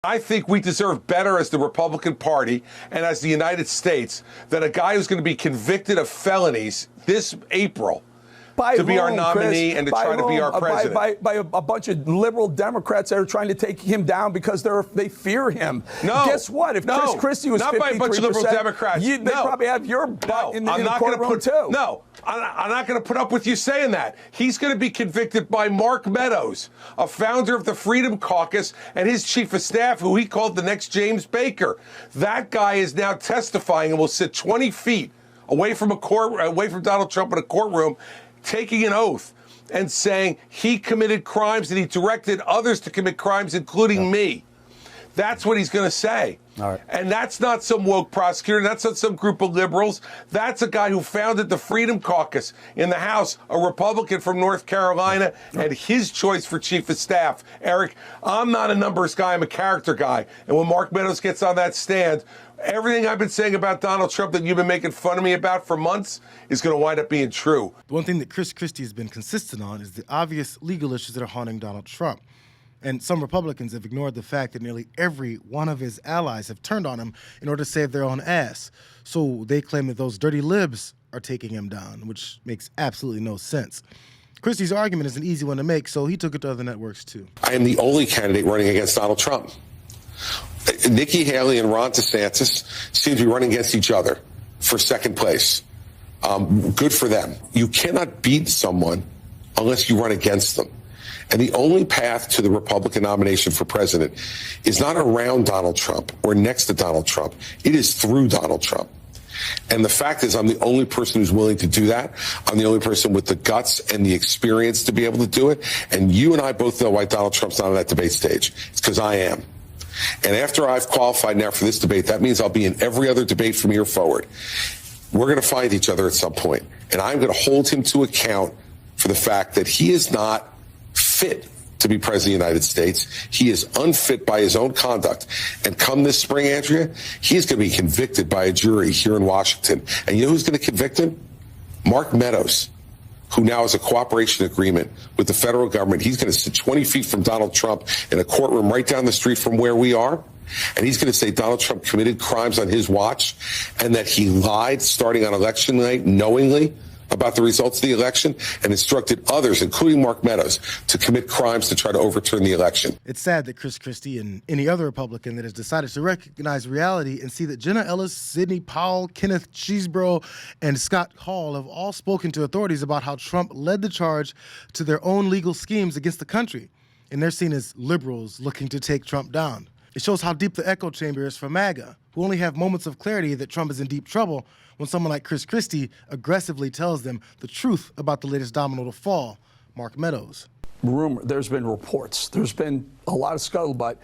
I think we deserve better as the Republican Party and as the United States than a guy who's going to be convicted of felonies this April to be our nominee and to try to be our president. By a bunch of liberal Democrats that are trying to take him down because they fear him. No. Guess what? If Chris Christie was 53%, not by a bunch of liberal Democrats. They probably have your butt in the courtroom too. No, I'm not going to put up with you saying that. He's going to be convicted by Mark Meadows, a founder of the Freedom Caucus, and his chief of staff, who he called the next James Baker. That guy is now testifying and will sit 20 feet away from Donald Trump in a courtroom, taking an oath and saying he committed crimes and he directed others to commit crimes, including me. That's what he's going to say. All right. And that's not some woke prosecutor. That's not some group of liberals. That's a guy who founded the Freedom Caucus in the House, a Republican from North Carolina, and his choice for chief of staff. Eric, I'm not a numbers guy. I'm a character guy. And when Mark Meadows gets on that stand, everything I've been saying about Donald Trump that you've been making fun of me about for months is going to wind up being true. The one thing that Christie has been consistent on is the obvious legal issues that are haunting Donald Trump. And some Republicans have ignored the fact that nearly every one of his allies have turned on him in order to save their own ass. So they claim that those dirty libs are taking him down, which makes absolutely no sense. Christie's argument is an easy one to make, so he took it to other networks too. I am the only candidate running against Donald Trump. Nikki Haley and Ron DeSantis seem to be running against each other for second place. Good for them. You cannot beat someone unless you run against them. And the only path to the Republican nomination for president is not around Donald Trump or next to Donald Trump. It is through Donald Trump. And the fact is, I'm the only person who's willing to do that. I'm the only person with the guts and the experience to be able to do it. And you and I both know why Donald Trump's not on that debate stage. It's because I am. And after I've qualified now for this debate, that means I'll be in every other debate from here forward. We're going to find each other at some point. And I'm going to hold him to account for the fact that he is not fit to be president of the United States. He is unfit by his own conduct. And come this spring, Andrea, he's going to be convicted by a jury here in Washington. And you know who's going to convict him? Mark Meadows, who now has a cooperation agreement with the federal government. He's going to sit 20 feet from Donald Trump in a courtroom right down the street from where we are. And he's going to say Donald Trump committed crimes on his watch and that he lied starting on election night knowingly about the results of the election and instructed others, including Mark Meadows, to commit crimes to try to overturn the election. It's sad that Chris Christie and any other Republican that has decided to recognize reality and see that Jenna Ellis, Sidney Powell, Kenneth Chesebro, and Scott Hall have all spoken to authorities about how Trump led the charge to their own legal schemes against the country. And they're seen as liberals looking to take Trump down. It shows how deep the echo chamber is for MAGA, who only have moments of clarity that Trump is in deep trouble when someone like Chris Christie aggressively tells them the truth about the latest domino to fall, Mark Meadows. There's been reports. There's been a lot of scuttlebutt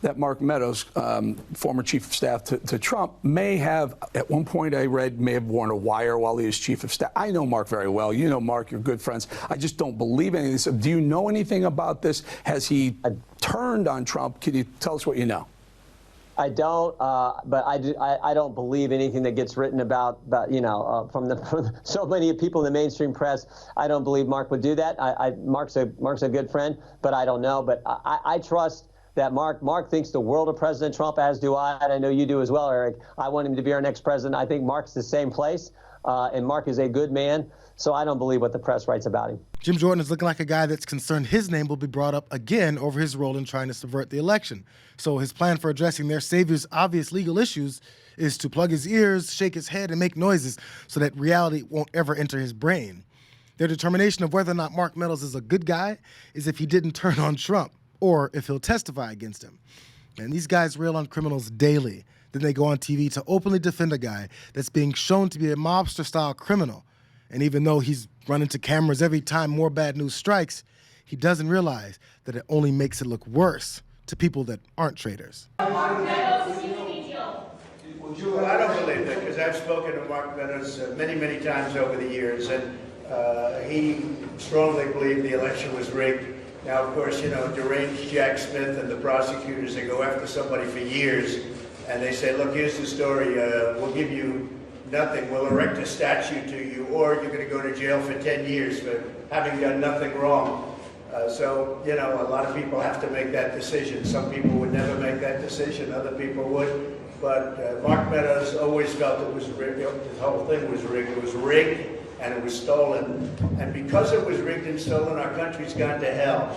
that Mark Meadows, former chief of staff to Trump, may have, at one point I read, may have worn a wire while he was chief of staff. I know Mark very well. You know Mark, you're good friends. I just don't believe any of this. Do you know anything about this? Has he turned on Trump? Can you tell us what you know? I don't, but I don't believe anything that gets written about from so many people in the mainstream press. I don't believe Mark would do that. Mark's a good friend, but I don't know. But I trust that Mark thinks the world of President Trump, as do I, and I know you do as well, Eric. I want him to be our next president. I think Mark's the same place, and Mark is a good man. So I don't believe what the press writes about him. Jim Jordan is looking like a guy that's concerned his name will be brought up again over his role in trying to subvert the election. So his plan for addressing their savior's obvious legal issues is to plug his ears, shake his head, and make noises so that reality won't ever enter his brain. Their determination of whether or not Mark Meadows is a good guy is if he didn't turn on Trump or if he'll testify against him. And these guys rail on criminals daily. Then they go on TV to openly defend a guy that's being shown to be a mobster-style criminal. And even though he's run into cameras every time more bad news strikes, he doesn't realize that it only makes it look worse to people that aren't traitors. Well, I don't believe that because I've spoken to Mark Meadows many, many times over the years, and he strongly believed the election was rigged. Now, of course, you know, deranged Jack Smith and the prosecutors, they go after somebody for years, and they say, look, here's the story, we'll give you nothing, we'll erect a statue to you, or you're going to go to jail for 10 years for having done nothing wrong. So, you know, a lot of people have to make that decision. Some people would never make that decision. Other people would. But Mark Meadows always felt it was rigged. The whole thing was rigged. It was rigged and it was stolen. And because it was rigged and stolen, our country's gone to hell.